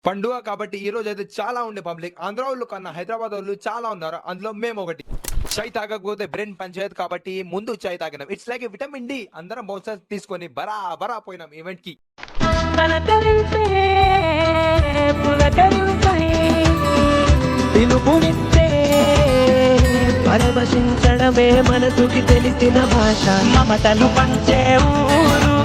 పండుగ కాబట్టి ఈ రోజు అయితే చాలా ఉండే పబ్లిక్. ఆంధ్ర వాళ్ళు కన్నా హైదరాబాద్ వాళ్ళు చాలా ఉన్నారు. అందులో మేము ఒకటి. చాయ్ తాగకపోతే బ్రెయిన్ పనిచేయదు కాబట్టి ముందు చాయ్ తాగినాం. It's like vitamin D. అందరం బౌన్సర్స్ తీసుకొని బరా పోయినాం ఈవెంట్ కి. పలకరింపే పులకరింపై పిలుపునిస్తే పరవశించడమే మనసుకి తెలిసిన భాష మమతలు పంచే ఊరు.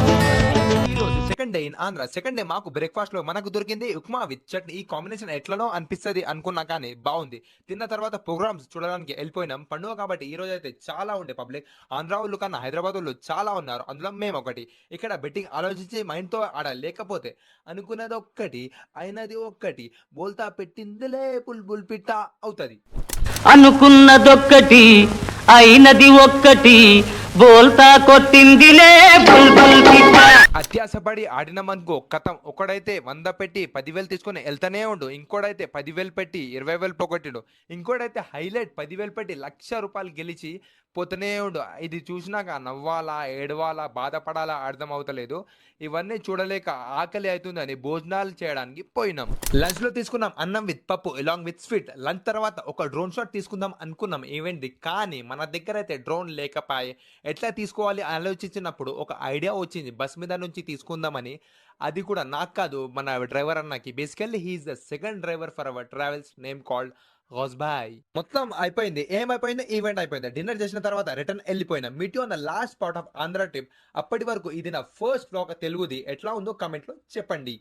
ఈ రోజు second day in Andhra. Second day మాకు బ్రేక్ఫాస్ట్ లో మనకు దొరికింది ఉప్మా విత్ చట్నీ. ఈ కాంబినేషన్ ఎట్లనో అనిపిస్తుంది అనుకున్నా కానీ బాగుంది. తిన్న తర్వాత ప్రోగ్రామ్స్ చూడడానికి వెళ్ళిపోయినాం. పండుగ కాబట్టి ఈ రోజు అయితే చాలా ఉండే పబ్లిక్. ఆంధ్ర వాళ్ళు కన్నా హైదరాబాద్ వాళ్ళు చాలా ఉన్నారు. అందులో మేము ఒకటి. ఇక్కడ బెట్టింగ్ ఆలోచించి మైండ్ తో ఆడాలి. లేకపోతే అనుకున్నది ఒక్కటి అయినది ఒక్కటి బోల్తా పెట్టిందిలే బుల్ పిట్ట అవుతది. అనుకున్నదొక్కటి అయినది ఒక్కటి బోల్తా కొట్టిందిలే బుల్బుల్ పిట్ట. అత్యాసపడి ఆడినామనుకో కథం. ఒకడైతే 100 పెట్టి 10,000 తీసుకొని వెళ్తానే ఉండు. ఇంకోడైతే 10,000 పెట్టి 20,000 పోగొట్టిండు. ఇంకోడైతే హైలైట్ 10,000 పెట్టి ₹1,00,000 గెలిచి పోతూనే ఉండు. ఇది చూసినాక నవ్వాలా ఏడవాలా బాధపడాలా అర్థం అవుతలేదు. ఇవన్నీ చూడలేక ఆకలి అవుతుందని భోజనాలు చేయడానికి పోయినాం. లంచ్ లో తీసుకున్నాం అన్నం విత్ పప్పు అలాంగ్ విత్ స్వీట్. లంచ్ తర్వాత ఒక డ్రోన్ షాట్ తీసుకుందాం అనుకున్నాం ఈవెంట్. కానీ మన దగ్గర అయితే డ్రోన్ లేకపాయే. ఎట్లా తీసుకోవాలి ఆలోచించినప్పుడు ఒక ఐడియా వచ్చింది బస్ మీద నుంచి తీసుకుందామని. అది కూడా నాకు కాదు, మన డ్రైవర్ అన్నకి. Basically he is the second driver for our travels name called గౌస్బాయ్. మొత్తం అయిపోయింది. ఏమైపోయింది? ఈవెంట్ అయిపోయింది. డిన్నర్ చేసిన తర్వాత రిటర్న్ వెళ్ళిపోయినా. Meet you on the last part of Andhra trip. అప్పటి వరకు ఇది నా ఫస్ట్ వ్లాగ్ తెలుగుది. ఎట్లా ఉందో కామెంట్ లో చెప్పండి.